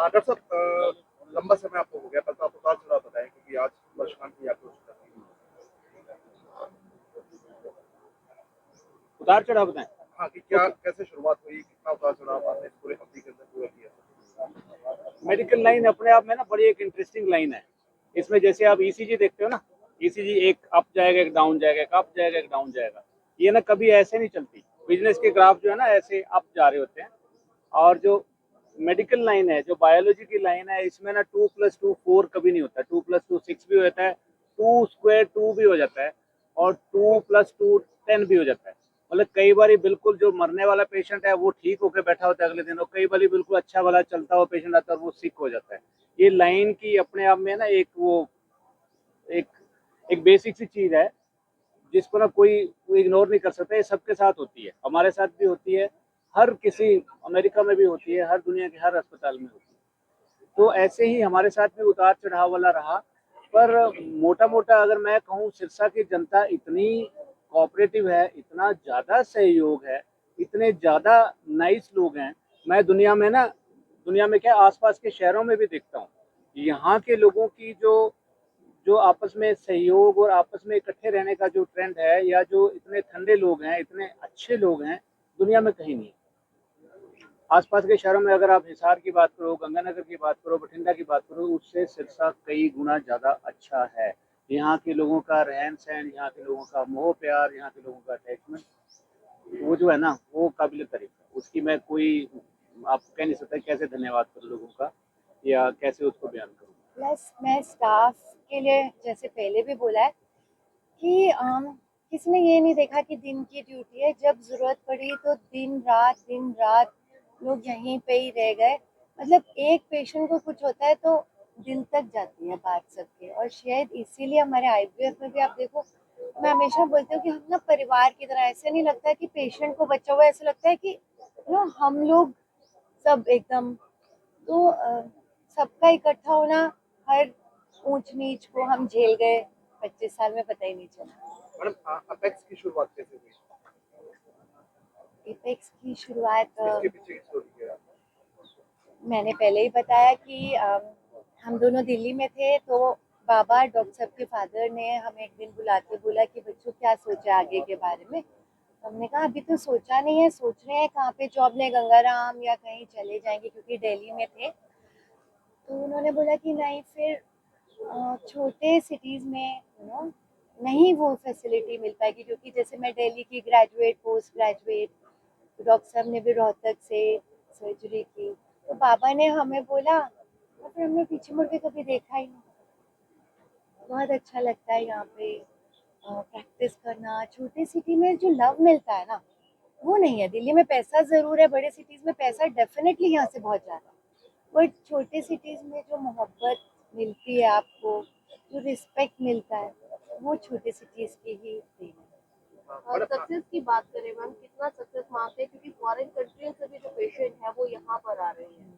Doctor साहब, लंबा समय आपको हो गया, पर आप उतार चढ़ाव बताएं क्योंकि आज वर्षगांठ भी आपको उतार चढ़ाव बताएं। हाँ कि क्या कैसे शुरुआत हुई, कितना उतार चढ़ाव आपने इस पूरे अवधि के अंदर पूरा किया? मेडिकल लाइन अपने आप में ना बड़ी एक इंटरेस्टिंग लाइन है। इसमें जैसे आप ईसीजी देखते हो ना, ईसीजी एक अप जाएगा, एक डाउन जाएगा, एक अप जाएगा, एक डाउन जाएगा। ये ना कभी ऐसे नहीं चलती। बिजनेस के ग्राफ जो है ना ऐसे अप जा रहे होते हैं। और जो मेडिकल लाइन है, जो बायोलॉजी की लाइन है, इसमें ना 2+2 4 कभी नहीं होता। 2+2 6 भी हो जाता है, 2² 2 भी हो जाता है, और 2+2 10 भी हो जाता है। मतलब कई बार बिल्कुल जो मरने वाला पेशेंट है वो ठीक होकर बैठा होता है अगले दिन, और कई बार बिल्कुल अच्छा वाला चलता हुआ पेशेंट आता है और वो सिक हो जाता है। ये लाइन की अपने आप में ना एक एक बेसिक सी चीज है जिसको ना कोई इग्नोर नहीं कर सकता। ये सबके साथ होती है, हमारे साथ भी होती है, हर किसी अमेरिका में भी होती है, हर दुनिया के हर अस्पताल में होती है। तो ऐसे ही हमारे साथ भी उतार चढ़ाव वाला रहा। पर मोटा मोटा अगर मैं कहूँ, सिरसा की जनता इतनी कोऑपरेटिव है, इतना ज़्यादा सहयोग है, इतने ज़्यादा नाइस लोग हैं। मैं दुनिया में क्या आसपास के शहरों में भी देखता हूँ, यहाँ के लोगों की जो जो आपस में सहयोग और आपस में इकट्ठे रहने का जो ट्रेंड है, या जो इतने ठंडे लोग हैं, इतने अच्छे लोग हैं, दुनिया में कहीं नहीं। आसपास के शहरों में अगर आप हिसार की बात करो, गंगानगर की बात करो, बठिंडा की बात करो, उससे सिरसा कई गुना ज़्यादा अच्छा है। यहाँ के लोगों का रहन सहन, यहाँ के लोगों का मोह प्यार, यहाँ के लोगों का अटैचमेंट, वो जो है ना वो काबिल तारीफ है। उसकी मैं कोई आप कह नहीं सकता कैसे धन्यवाद करूँ लोगों का, या कैसे उसको बयान करूँ। प्लस मैं स्टाफ के लिए जैसे पहले भी बोला है कि किसी ने ये नहीं देखा कि दिन की ड्यूटी है, जब ज़रूरत पड़ी तो दिन रात लोग यहीं पे ही रह गए। मतलब एक पेशेंट को कुछ होता है तो दिल तक जाती है बात सबके, और शायद इसीलिए हमारे आईवीएफ में भी आप देखो, मैं हमेशा बोलती हूँ कि हम ना परिवार की तरह, ऐसे नहीं लगता कि पेशेंट को बचा हुआ, ऐसा लगता है कि हम लोग सब एकदम, तो सबका इकट्ठा होना, हर ऊंच नीच को हम झेल गए 25 साल में, पता ही नहीं चला। मैडम, अपेक्स की शुरुआत कैसे हुई? एपेक्स की शुरुआत इसके पीछे की स्टोरी क्या है? मैंने पहले ही बताया कि हम दोनों दिल्ली में थे, तो बाबा डॉक्टर साहब के फादर ने हमें एक दिन बुला के बोला कि बच्चों क्या सोचा आगे के बारे में। तो हमने कहा अभी तो सोचा नहीं है, सोच रहे हैं कहाँ पे जॉब लें, गंगाराम या कहीं चले जाएंगे, क्योंकि दिल्ली में थे। तो उन्होंने बोला कि नहीं, फिर छोटे सिटीज़ में नहीं वो फैसिलिटी मिल पाएगी, क्योंकि जैसे मैं दिल्ली की ग्रेजुएट, पोस्ट ग्रेजुएट, डॉक्टर साहब ने भी रोहतक से सर्जरी की, तो बाबा ने हमें बोला, और फिर हमने पीछे मुड़ के कभी देखा ही नहीं। बहुत अच्छा लगता है यहाँ पे प्रैक्टिस करना। छोटे सिटी में जो लव मिलता है ना, वो नहीं है दिल्ली में। पैसा ज़रूर है, बड़े सिटीज़ में पैसा डेफिनेटली यहाँ से बहुत ज़्यादा, बट छोटे सिटीज़ में जो मोहब्बत मिलती है आपको, जो रिस्पेक्ट मिलता है, वो छोटे सिटीज़ की ही देन है। और सक्सेस की बात करें मैम, कितना सक्सेस मानते हैं, क्योंकि फॉरेन कंट्रियों से भी जो पेशेंट है वो यहाँ पर आ रहे हैं।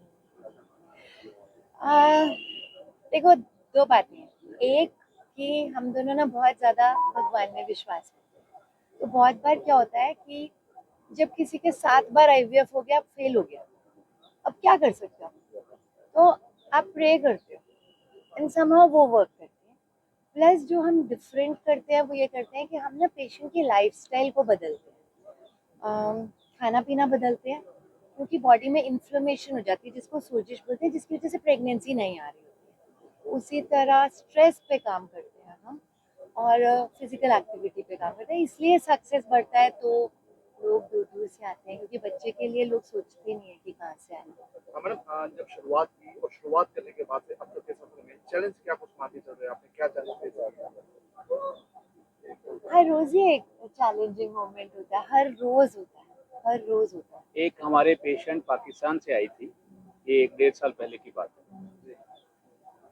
देखो, दो बातें हैं। एक कि हम दोनों ना बहुत ज़्यादा भगवान में विश्वास करते हैं, तो बहुत बार क्या होता है कि जब किसी के 7 बार आईवीएफ हो गया, फेल हो गया, अब क्या कर सकते हो? तो आप प्रे करते हो, एंड समहाउ वो वर्क करते हैं। प्लस जो हम डिफरेंट करते हैं वो ये करते हैं कि हम ना पेशेंट की लाइफस्टाइल को बदलते हैं, खाना पीना बदलते हैं, क्योंकि बॉडी में इन्फ्लेमेशन हो जाती है, जिसको सोजिश बोलते हैं, जिसकी वजह से प्रेगनेंसी नहीं आ रही होती है। उसी तरह स्ट्रेस पे काम करते हैं हम, और फिजिकल एक्टिविटी पे काम करते हैं, इसलिए सक्सेस बढ़ता है। तो लोग दूर दूर से आते हैं, क्योंकि बच्चे के लिए लोग सोचते नहीं है कि कहाँ से आए। मैडम, जब शुरुआत की और शुरुआत करने के बाद से अब तक के सफर में चैलेंज क्या कुछ मानते चल रहे हैं, आपने क्या चैलेंज फेस किया? हर रोज ही एक चैलेंजिंग मोमेंट होता है, हर रोज होता है, हर रोज होता है। एक हमारे पेशेंट पाकिस्तान से आई थी, ये 1 डेढ़ साल पहले की बात है।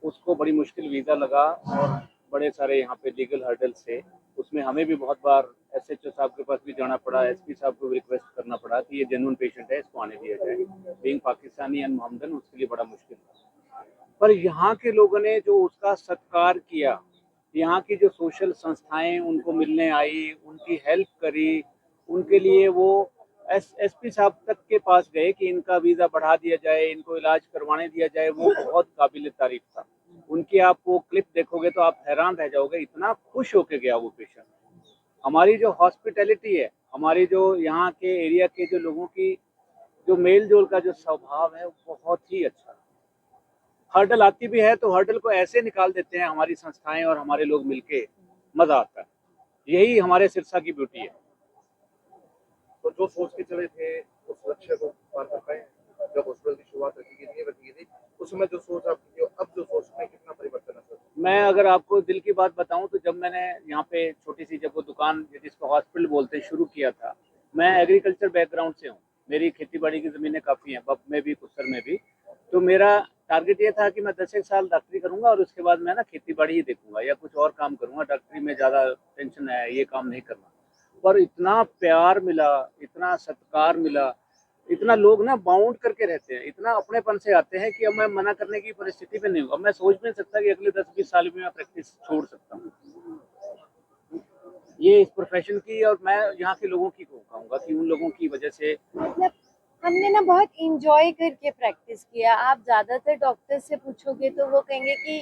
उसको बड़ी मुश्किल वीज़ा लगा, और बड़े सारे यहाँ पे लीगल हर्डल्स थे। उसमें हमें भी बहुत बार एसएचओ साहब के पास भी जाना पड़ा, एसपी साहब को भी रिक्वेस्ट करना पड़ा कि ये जेन्युइन पेशेंट है, इसको आने दिया जाए। बीइंग पाकिस्तानी एंड मोहम्मदन, उसके लिए बड़ा मुश्किल था। पर यहाँ के लोगों ने जो उसका सत्कार किया, यहाँ की जो सोशल संस्थाएं उनको मिलने आई, उनकी हेल्प करी, उनके लिए वो एसपी साहब तक के पास गए कि इनका वीज़ा बढ़ा दिया जाए, इनको इलाज करवाने दिया जाए। वो बहुत काबिल तारीफ था। उनकी आप वो क्लिप देखोगे तो आप हैरान रह जाओगे, इतना खुश होके गया वो पेशेंट। हमारी जो हॉस्पिटैलिटी है, हमारी जो यहाँ के एरिया के जो लोगों की जो मेल जोल का जो स्वभाव है, वो बहुत ही अच्छा है। हर्डल आती भी है तो हर्डल को ऐसे निकाल देते हैं हमारी संस्थाएं और हमारे लोग मिलके, मजा आता है। यही हमारे सिरसा की ब्यूटी है। तो जो सोच के चले थे उस लक्ष्य को पार कर पाए? जब हॉस्पिटल की शुरुआत रखी थी उस समय जो सोच आपकी थी, अब जो सोच में कितना परिवर्तन है सर? मैं अगर आपको दिल की बात बताऊं तो जब मैंने यहाँ पे छोटी सी जब वो दुकान जिसको हॉस्पिटल बोलते हैं शुरू किया था, मैं एग्रीकल्चर बैकग्राउंड से हूँ। मेरी खेती बाड़ी की ज़मीनें काफ़ी हैं, बप में भी कुसर में भी। तो मेरा टारगेट ये था कि मैं 10 एक साल डॉक्टरी करूँगा और उसके बाद मैं ना खेती बाड़ी ही देखूंगा या कुछ और काम करूँगा। डॉक्टरी में ज़्यादा टेंशन है, ये काम नहीं करना। पर इतना प्यार मिला, इतना सत्कार मिला, इतना लोग ना बाउंड करके रहते हैं, इतना अपनेपन से आते हैं कि अब मैं मना करने की परिस्थिति में नहीं हूँ। अब मैं सोच भी नहीं सकता कि अगले 10-20 साल में मैं प्रैक्टिस छोड़ सकता हूँ। ये इस प्रोफेशन की और मैं यहाँ के लोगों की कहूँगा कि उन लोगों की वजह से मतलब हमने ना बहुत इंजॉय करके प्रैक्टिस किया। आप ज़्यादातर डॉक्टर से पूछोगे तो वो कहेंगे कि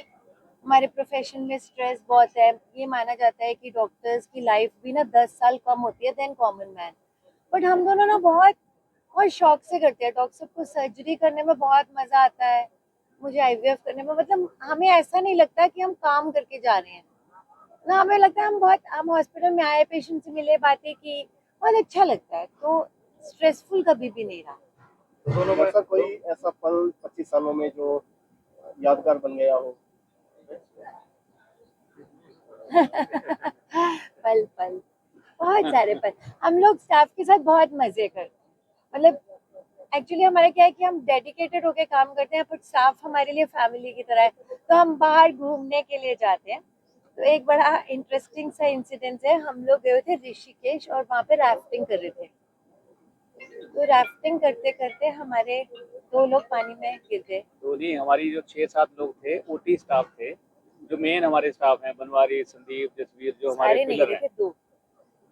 हमारे प्रोफेशन में स्ट्रेस बहुत है। ये माना जाता है कि डॉक्टर्स की लाइफ भी ना 10 साल कम होती है देन कॉमन मैन। बट हम दोनों ना बहुत बहुत शौक से करते हैं। डॉक्टर साहब को सर्जरी करने में बहुत मज़ा आता है, मुझे आईवीएफ करने में। मतलब हमें ऐसा नहीं लगता कि हम काम करके जा रहे हैं ना, हमें लगता है हम हॉस्पिटल में आए, पेशेंट से मिले, बातें की, बहुत अच्छा लगता है। तो स्ट्रेसफुल कभी भी नहीं रहा। दोनों में ऐसा कोई ऐसा पल 25 सालों में जो यादगार बन गया हो? पल पल बहुत सारे पल। हम लोग स्टाफ के साथ बहुत मजे करते हैं। मतलब एक्चुअली हमारा क्या है कि हम डेडिकेटेड होके काम करते हैं, बट स्टाफ हमारे लिए फैमिली की तरह है। तो हम बाहर घूमने के लिए जाते हैं। तो एक बड़ा इंटरेस्टिंग सा इंसिडेंट है, हम लोग गए थे ऋषिकेश और वहाँ पे राफ्टिंग कर रहे थे। तो राफ्टिंग करते करते हमारे 2 लोग पानी में गिर गए। तो नहीं, हमारी जो 6-7 लोग थे ओटी स्टाफ थे, जो मेन हमारे स्टाफ हैं, बनवारी, संदीप, जसवीर, जो हमारे सारे नहीं पिलर गिरे हैं। थे, 2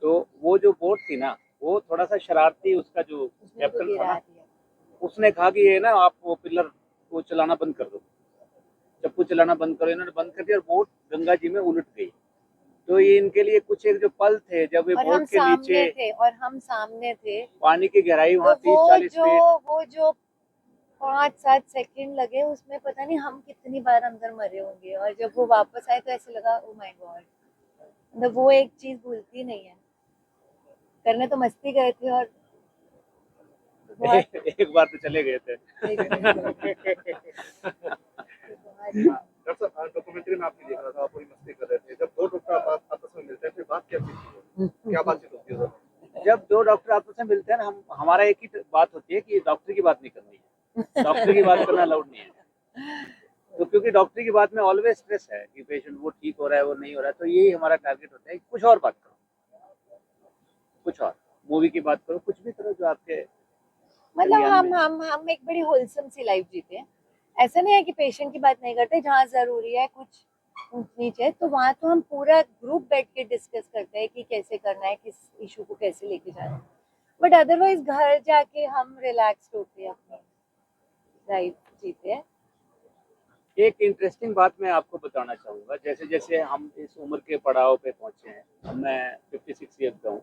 तो वो जो बोट थी ना, वो थोड़ा सा शरारती, उसका जो उसने उनको कैप्टन था गिरा ना, दिया। उसने कहा कि ये ना आप वो पिलर को चलाना बंद कर दो, चप्पू चलाना बंद करो। इन्होंने बंद कर दिया और बोट गंगा जी में उलट गई। तो ये इनके लिए कुछ एक जो पल थे जब ये और हम बोट के नीचे सामने थे, और हम सामने थे। पानी की गहराई वहाँ तो 30-40 फीट। वो जो 5-7 सेकंड लगे उसमें पता नहीं हम कितनी बार अंदर मरे होंगे। और जब वो वापस आए तो ऐसे लगा ओ माय गॉड। मतलब वो एक चीज भूलती नहीं है। करने तो मस्ती गए थे और बहुत एक बार तो चले गए थे। डॉक्टर साहब डॉक्यूमेंट्री में आपने देखा था, आप वही मस्ती कर रहे थे। जब दो डॉक्टर आपस में मिलते हैं फिर बात क्या होती है, क्या बातचीत होती है सर? जब 2 डॉक्टर आपस में मिलते हैं ना, हमारा एक ही बात होती है कि डॉक्टर की बात नहीं करनी है, डॉक्टर की बात करना अलाउड नहीं है। तो क्योंकि डॉक्टर की बात में ऑलवेज स्ट्रेस है कि पेशेंट वो ठीक हो रहा है, वो नहीं हो रहा है। तो यही हमारा टारगेट होता है कि कुछ और बात करो, कुछ और मूवी की बात करो, कुछ भी करो जो आपके मतलब ज्ञान में। हम एक बड़ी होलसम सी लाइफ जीते हैं। ऐसा नहीं है कि पेशेंट की बात नहीं करते। जहाँ जरूरी है कुछ ऊंच नीच है तो वहाँ तो हम पूरा ग्रुप बैठ के डिस्कस करते हैं कि कैसे करना है, किस इशू को कैसे लेके जाना है। बट अदरवाइज घर जाके हम रिलैक्स होके अपनी लाइफ जीते हैं। एक इंटरेस्टिंग बात मैं आपको बताना चाहूँगा, जैसे जैसे हम इस उम्र के पड़ाव पे पहुँचे हैं, अब मैं 56 ईयर का हूँ,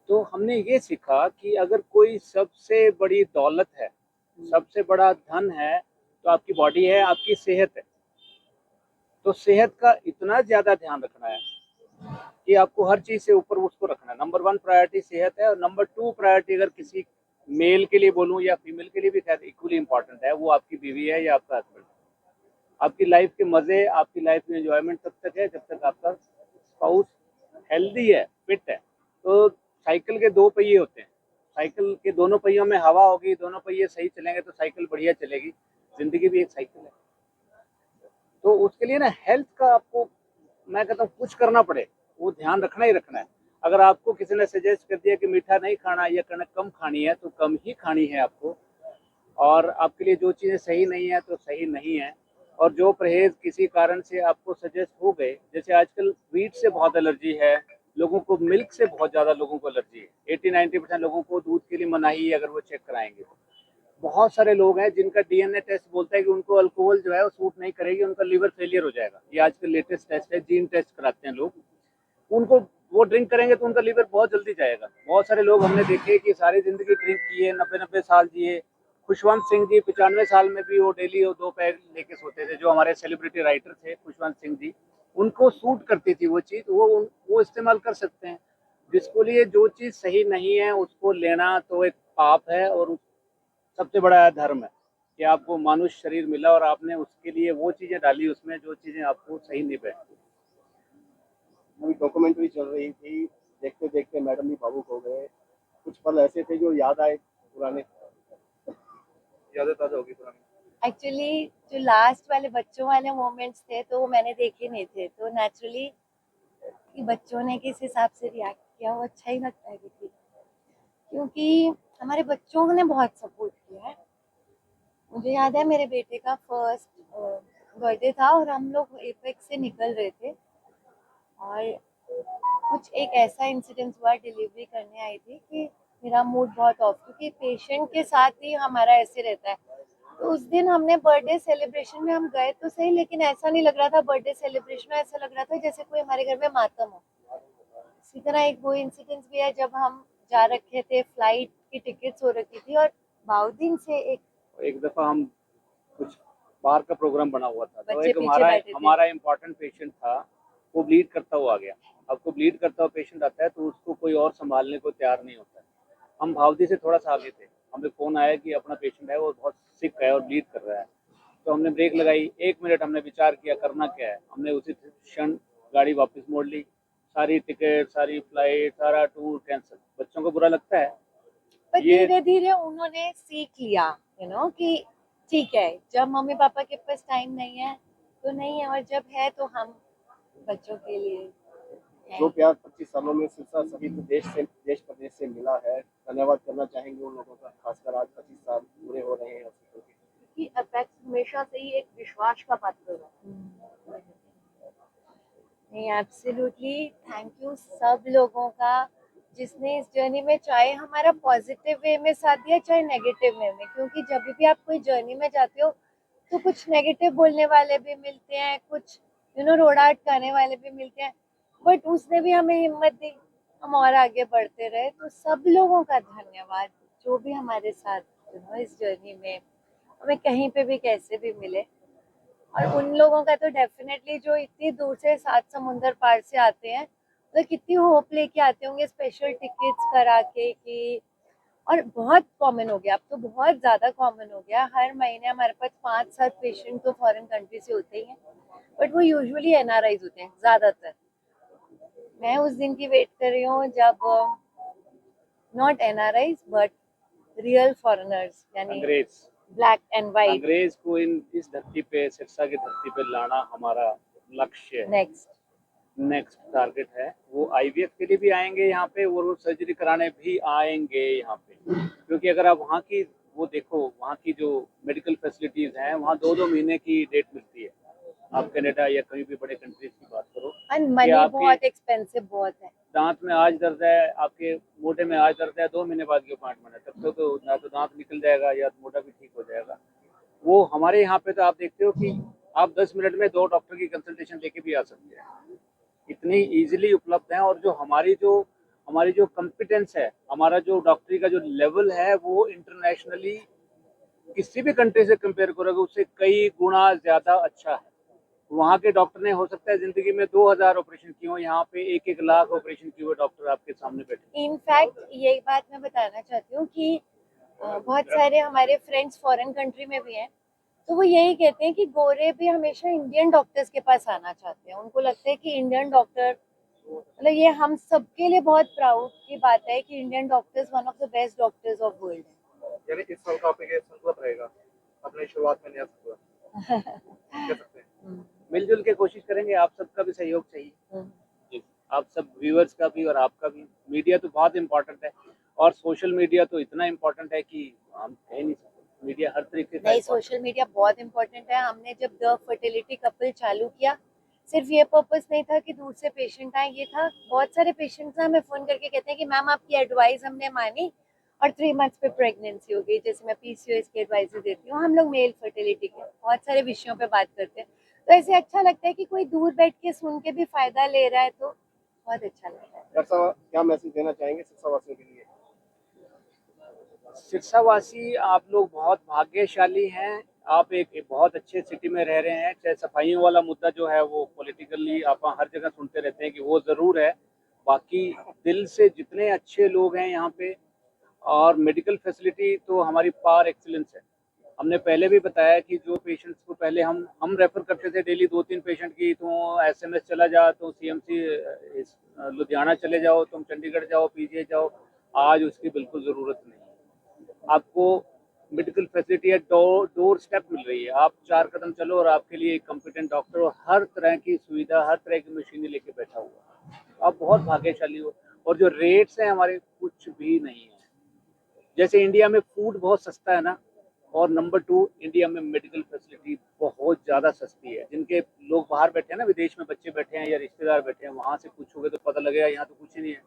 तो हमने ये सीखा कि अगर कोई सबसे बड़ी दौलत है, सबसे बड़ा धन है, तो आपकी बॉडी है, आपकी सेहत है। तो सेहत का इतना ज़्यादा ध्यान रखना है कि आपको हर चीज़ से ऊपर उसको रखना है। नंबर 1 प्रायोरिटी सेहत है, और नंबर 2 प्रायोरिटी अगर किसी मेल के लिए बोलूँ या फीमेल के लिए भी खैर इक्वली इम्पॉर्टेंट है, वो आपकी बीवी है या आपका हस्बैंड है। आपकी लाइफ के मज़े, आपकी लाइफ में एंजॉयमेंट तब तक है जब तक आपका स्पाउस हेल्दी है, फिट है। तो साइकिल के 2 पहिए होते हैं, साइकिल के दोनों पहियों में हवा होगी, दोनों पहिए सही चलेंगे तो साइकिल बढ़िया चलेगी। ज़िंदगी भी एक साइकिल है। तो उसके लिए ना हेल्थ का आपको, मैं कहता हूँ, कुछ करना पड़े वो ध्यान रखना ही रखना है। अगर आपको किसी ने सजेस्ट कर दिया कि मीठा नहीं खाना या कणक कम खानी है, तो कम ही खानी है आपको। और आपके लिए जो चीज़ें सही नहीं है तो सही नहीं है। और जो परहेज किसी कारण से आपको सजेस्ट हो गए, जैसे आजकल वीट से बहुत एलर्जी है, लोगों को मिल्क से बहुत ज़्यादा लोगों को एलर्जी है। 80-90% लोगों को दूध के लिए मनाही है, अगर वो चेक कराएंगे तो। बहुत सारे लोग हैं जिनका डीएनए टेस्ट बोलता है कि उनको अल्कोहल जो है वो सूट नहीं करेगी, उनका लीवर फेलियर हो जाएगा। ये आजकल लेटेस्ट टेस्ट है, जीन टेस्ट कराते हैं लोग। उनको वो ड्रिंक करेंगे तो उनका लीवर बहुत जल्दी जाएगा। बहुत सारे लोग हमने देखे कि सारी जिंदगी ड्रिंक किए, 90-90 साल जिए। खुशवंत सिंह जी 95 साल में भी वो डेली 2 पैग लेके सोते थे, जो हमारे सेलिब्रिटी राइटर थे खुशवंत सिंह जी। उनको सूट करती थी वो चीज़, वो इस्तेमाल कर सकते हैं। जिसको लिए जो चीज़ सही नहीं है उसको लेना तो एक पाप है, और सबसे बड़ा धर्म है कि आपको मानुष शरीर मिला और आपने उसके लिए वो चीज़ें डाली उसमें जो चीज़ें आपको सही नहीं बैठती। अभी डॉक्यूमेंट्री चल रही थी, देखते देखते मैडम भी भावुक हो गए। कुछ पल ऐसे थे जो याद आए पुराने। यादें ताजा होगी पुरानी। एक्चुअली जो लास्ट वाले बच्चों वाले मोमेंट्स थे तो वो मैंने देखे नहीं थे, तो नेचुरली कि बच्चों ने किस हिसाब से रिएक्ट किया वो अच्छा ही लगता है, क्योंकि हमारे बच्चों ने बहुत सपोर्ट किया है। मुझे याद है मेरे बेटे का फर्स्ट बर्थडे था और हम लोग एपेक्स से निकल रहे थे और कुछ एक ऐसा इंसिडेंट हुआ, डिलीवरी करने आई थी कि मेरा मूड बहुत ऑफ, क्योंकि पेशेंट के साथ ही हमारा ऐसे रहता है। तो उस दिन हमने बर्थडे सेलिब्रेशन में हम गए तो सही, लेकिन ऐसा नहीं लग रहा था बर्थडे सेलिब्रेशन में, ऐसा लग रहा था जैसे कोई हमारे घर में मातम हो। इसी तरह एक वो इंसिडेंस भी है जब हम जा रखे थे, फ्लाइट की टिकट्स हो रखी थी और बाउदीन से एक दफ़ा हम कुछ बाहर का प्रोग्राम बना हुआ था, तो बच्चे एक पीछे बैठे थे। हमारा इम्पोर्टेंट पेशेंट था, वो ब्लीड करता हुआ आ गया। आपको ब्लीड करता हुआ पेशेंट आता है तो उसको कोई और संभालने को तैयार नहीं होता है। हम भावदी से थोड़ा सा आगे थे, हमें फ़ोन आया कि अपना पेशेंट है वो बहुत सिक है और ब्लीड कर रहा है। तो हमने ब्रेक लगाई, 1 मिनट हमने विचार किया करना क्या है। हमने उसी क्षण गाड़ी वापस मोड़ ली, सारी टिकट, सारी फ्लाइट, सारा टूर कैंसिल। बच्चों को बुरा लगता है। पर ये धीरे धीरे उन्होंने सीख लिया, कि ठीक है, जब मम्मी पापा के पास टाइम नहीं है तो नहीं है, और जब है तो हम बच्चों के लिए जो हैं। प्यार 25 सालों में सिरसा सहित देश प्रदेश से मिला है, धन्यवाद करना चाहेंगे उन लोगों का, खासकर आज 25 साल पूरे हो रहे हैं हॉस्पिटल के। क्योंकि अपेक्स हमेशा से ही एक विश्वास का पात्र है। नहीं, एब्सोल्युटली थैंक यू सब लोगों का जिसने इस जर्नी में चाहे हमारा पॉजिटिव वे में साथ दिया चाहे नेगेटिव वे में, क्योंकि जब भी आप कोई जर्नी में जाते हो तो कुछ नेगेटिव बोलने वाले भी मिलते हैं, कुछ रोड़ा अटकाने वाले भी मिलते हैं, बट उसने भी हमें हिम्मत दी, हम और आगे बढ़ते रहे। तो सब लोगों का धन्यवाद जो भी हमारे साथ इस जर्नी में हमें कहीं पे भी कैसे भी मिले। और उन लोगों का तो डेफिनेटली जो इतनी दूर से 7 समुंदर पार से आते हैं, तो कितनी होप लेके आते होंगे स्पेशल टिकट्स करा के कि, और बहुत कॉमन हो गया अब तो, बहुत ज़्यादा कॉमन हो गया। हर महीने हमारे पास 5-7 पेशेंट तो फॉरेन कंट्री से होते ही हैं, बट वो यूजुअली एनआरआईज होते हैं ज़्यादातर। मैं उस दिन की वेट कर रही हूँ जब not NRIs but real foreigners, यानी अंग्रेज ब्लैक एंड वाइट। अंग्रेज को इस धरती पे, सिरसा की धरती पे लाना हमारा लक्ष्य है, नेक्स्ट टारगेट है। वो आईवीएफ के लिए भी आएंगे यहाँ पे और वो सर्जरी कराने भी आएंगे यहाँ पे, क्योंकि अगर आप वहाँ की वो देखो, वहाँ की जो मेडिकल फैसिलिटीज हैं, वहाँ 2-2 महीने की डेट मिलती है। आप कनाडा या कहीं भी बड़े कंट्रीज की बात करो, और मनी आपके बहुत एक्सपेंसिव बहुत है। दांत में आज दर्द है, आपके मोटे में आज दर्द है, 2 महीने बाद की अपॉइंटमेंट है, तब तक तो ना तो दांत निकल जाएगा या मोटा भी ठीक हो जाएगा। वो हमारे यहाँ पे तो आप देखते हो कि आप 10 मिनट में 2 डॉक्टर की कंसल्टेशन लेके भी आ सकते हैं, इतनी इजीली उपलब्ध हैं। और जो हमारी जो कॉम्पिटेंस है, हमारा जो डॉक्टरी का जो लेवल है, वो इंटरनेशनली किसी भी कंट्री से कंपेयर करोगे उससे कई गुना ज़्यादा अच्छा है। वहाँ के डॉक्टर ने हो सकता है ज़िंदगी में 2000 ऑपरेशन किए हो, यहाँ पे 1-1 लाख ऑपरेशन किए हुए डॉक्टर आपके सामने बैठे। इनफैक्ट यही बात मैं बताना चाहती हूँ कि बहुत सारे हमारे फ्रेंड्स फॉरेन कंट्री में भी हैं, तो वो यही कहते हैं कि गोरे भी हमेशा इंडियन डॉक्टर्स के पास आना चाहते हैं। उनको लगता है कि इंडियन डॉक्टर, मतलब ये हम सबके लिए बहुत प्राउड की बात है कि Indian doctors one of the best doctors of world है। यानी इस साल का आपके संकल्प रहेगा अपने शुरुआत में नया संकल्प कह सकते हैं। मिलजुल के कोशिश करेंगे, आप सबका भी सहयोग चाहिए जी, आप सब व्यूअर्स का भी और आपका भी। मीडिया तो बहुत इम्पोर्टेंट है, और सोशल मीडिया तो इतना इम्पोर्टेंट है कि हम कह नहीं सकते। मीडिया हर तरीके का नहीं, सोशल मीडिया बहुत इम्पोर्टेंट है। हमने जब द फर्टिलिटी कपल चालू किया, सिर्फ ये पर्पस नहीं था कि दूर से पेशेंट आए, ये था बहुत सारे पेशेंट्स ना हमें फ़ोन करके कहते हैं कि मैम आपकी एडवाइस हमने मानी और 3 मंथ्स पे प्रेगनेंसी हो गई। जैसे मैं PCOS की एडवाइस देती हूँ, हम लोग मेल फर्टिलिटी के बहुत सारे विषयों पे बात करते हैं, तो ऐसे अच्छा लगता है कि कोई दूर बैठ के सुन के भी फ़ायदा ले रहा है, तो बहुत अच्छा लगता है। डॉक्टर साहब क्या मैसेज देना चाहेंगे सिरसा वासियों के लिए? सिरसावासी आप लोग बहुत भाग्यशाली हैं। आप एक बहुत अच्छे सिटी में रह रहे हैं। चाहे सफाइयों वाला मुद्दा जो है वो पॉलिटिकली आप हर जगह सुनते रहते हैं कि वो ज़रूर है, बाकी दिल से जितने अच्छे लोग हैं यहाँ पे, और मेडिकल फैसिलिटी तो हमारी पार एक्सीलेंस है। हमने पहले भी बताया कि जो पेशेंट्स को पहले हम रेफ़र करते थे डेली 2-3 पेशेंट की, तो SMS चला जा, तो CMC लुधियाना चले जाओ, तुम चंडीगढ़ जाओ, PGI जाओ। आज उसकी बिल्कुल ज़रूरत नहीं है। आपको मेडिकल फैसिलिटी डोर स्टेप मिल रही है। आप 4 कदम चलो और आपके लिए एक कॉम्पिटेंट डॉक्टर और हर तरह की सुविधा, हर तरह की मशीनें लेके बैठा हुआ है। आप बहुत भाग्यशाली हो। और जो रेट्स हैं हमारे, कुछ भी नहीं है। जैसे इंडिया में फूड बहुत सस्ता है ना, और नंबर 2 इंडिया में मेडिकल फैसिलिटी बहुत ज़्यादा सस्ती है। जिनके लोग बाहर बैठे हैं ना, विदेश में बच्चे बैठे हैं या रिश्तेदार बैठे हैं, वहाँ से पूछोगे तो पता लगेगा यहाँ तो कुछ ही नहीं है।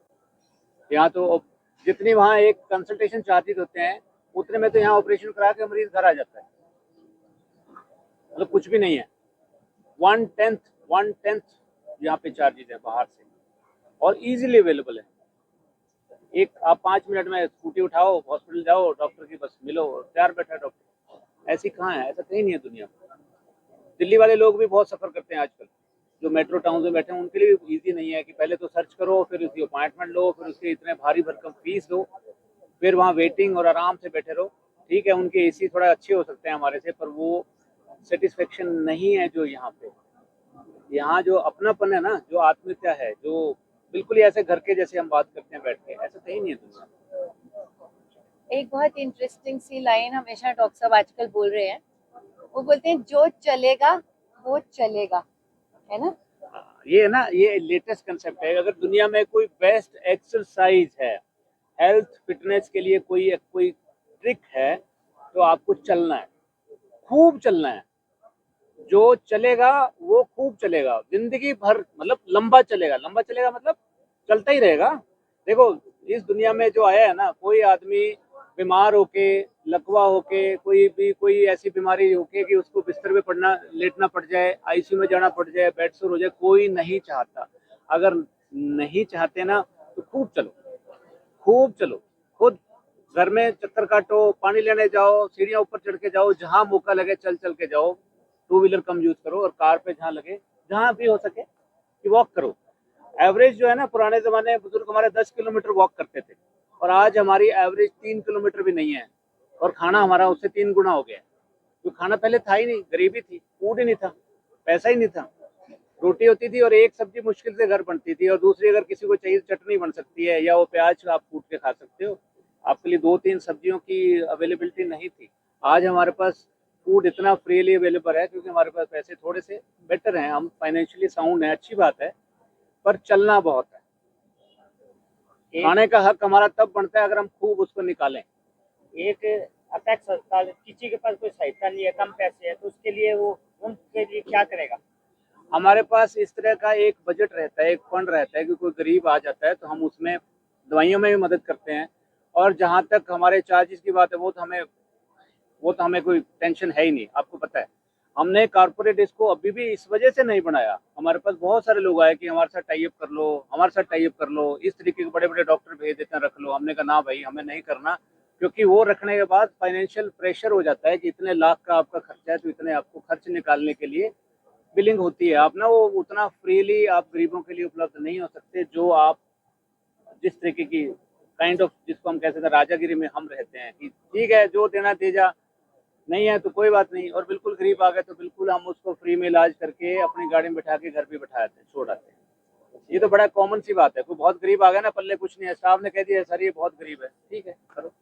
यहाँ तो जितनी वहाँ एक कंसल्टेशन चार्जेस होते हैं, उतने में तो यहाँ ऑपरेशन करा के मरीज घर आ जाता है। मतलब कुछ भी नहीं है। 1/10 यहाँ पे चार्जेस है बाहर से, और इजीली अवेलेबल है। एक आप 5 मिनट में स्कूटी उठाओ, हॉस्पिटल जाओ, डॉक्टर की बस मिलो, तैयार बैठा डॉक्टर। ऐसी कहाँ है? ऐसा कहीं नहीं है दुनिया में। दिल्ली वाले लोग भी बहुत सफ़र करते हैं आजकल, जो मेट्रो टाउन में बैठे हैं, उनके लिए भी ईजी नहीं है कि पहले तो सर्च करो, फिर उसकी अपॉइंटमेंट लो, फिर उसके इतने भारी भरकम फीस दो, फिर वहाँ वेटिंग और आराम से बैठे रहो। ठीक है, उनके AC थोड़ा अच्छे हो सकते हैं हमारे से, पर वो सेटिस्फेक्शन नहीं है जो यहाँ पे। यहाँ जो अपनापन है ना, जो आत्मीयता है, जो बिल्कुल ही ऐसे घर के जैसे हम बात करते हैं बैठ के, ऐसा कहीं नहीं है दुनिया में। एक बहुत इंटरेस्टिंग सी लाइन हमेशा डॉक्टर साहब आजकल बोल रहे हैं, वो बोलते हैं जो चलेगा वो चलेगा, है ना? ये है ना, ये लेटेस्ट कंसेप्ट है। अगर दुनिया में कोई बेस्ट एक्सरसाइज है, हेल्थ फिटनेस के लिए कोई ट्रिक है, तो आपको चलना है, खूब चलना है। जो चलेगा वो खूब चलेगा, जिंदगी भर, मतलब लंबा चलेगा। लंबा चलेगा मतलब चलता ही रहेगा। देखो, इस दुनिया में जो आया है ना, कोई आदमी बीमार होके, लकवा होके, कोई ऐसी बीमारी होके कि उसको बिस्तर पे लेटना पड़ जाए, ICU में जाना पड़ जाए, बेड सोर हो जाए, कोई नहीं चाहता। अगर नहीं चाहते ना, तो खूब चलो, खूब चलो। खुद घर में चक्कर काटो, पानी लेने जाओ, सीढ़ियाँ ऊपर चढ़ के जाओ, जहाँ मौका लगे चल चल के जाओ। 2 व्हीलर कम यूज करो, और कार पे जहाँ लगे, जहाँ भी हो सके कि वॉक करो। एवरेज जो है ना, पुराने ज़माने में बुजुर्ग हमारे 10 किलोमीटर वॉक करते थे, और आज हमारी एवरेज 3 किलोमीटर भी नहीं है, और खाना हमारा उससे 3 गुना हो गया है। तो खाना पहले था ही नहीं, गरीबी थी, फूड ही नहीं था, पैसा ही नहीं था। रोटी होती थी और एक सब्जी मुश्किल से घर बनती थी, और दूसरी अगर किसी को चाहिए चटनी बन सकती है, या वो प्याज आप कूट के खा सकते हो। आपके लिए 2-3 सब्जियों की अवेलेबिलिटी नहीं थी। आज हमारे पास फूड इतना फ्रीली अवेलेबल है, क्योंकि हमारे पास पैसे थोड़े से बेटर हैं, हम फाइनेंशियली साउंड हैं, अच्छी बात है, पर चलना बहुत है। खाने का हक हमारा तब बनता है अगर हम खूब उसको निकालें। एक अपेक्स अस्पताल, किसी के पास कोई सहायता नहीं है, कम पैसे है, तो उसके लिए वो उनके लिए क्या करेगा? हमारे पास इस तरह का एक बजट रहता है, एक फंड रहता है कि कोई गरीब आ जाता है तो हम उसमें दवाइयों में भी मदद करते हैं। और जहाँ तक हमारे चार्जेस की बात है, वो तो हमें कोई टेंशन है ही नहीं। आपको पता है, हमने कॉर्पोरेट इसको अभी भी इस वजह से नहीं बनाया। हमारे पास बहुत सारे लोग आए कि हमारे साथ टाई अप कर लो, हमारे साथ टाई अप कर लो, इस तरीके के बड़े बड़े डॉक्टर भेज देते हैं, रख लो। हमने कहा ना भाई, हमें नहीं करना, क्योंकि वो रखने के बाद फाइनेंशियल प्रेशर हो जाता है कि इतने लाख का आपका खर्चा है, तो इतने आपको खर्च निकालने के लिए बिलिंग होती है। आप ना, वो उतना फ्रीली आप गरीबों के लिए उपलब्ध नहीं हो सकते, जो आप जिस तरीके की काइंड ऑफ, जिसको हम कहते हैं राजागिरी में हम रहते हैं, कि ठीक है जो देना दे जा, नहीं है तो कोई बात नहीं। और बिल्कुल गरीब आ गए तो बिल्कुल हम उसको फ्री में इलाज करके अपनी गाड़ी में बैठा के घर पे बैठा आते हैं, छोड़ आते हैं। ये तो बड़ा कॉमन सी बात है। कोई बहुत गरीब आ गया ना, पल्ले कुछ नहीं है, साहब ने कह दिया सर ये बहुत गरीब है, ठीक है करो।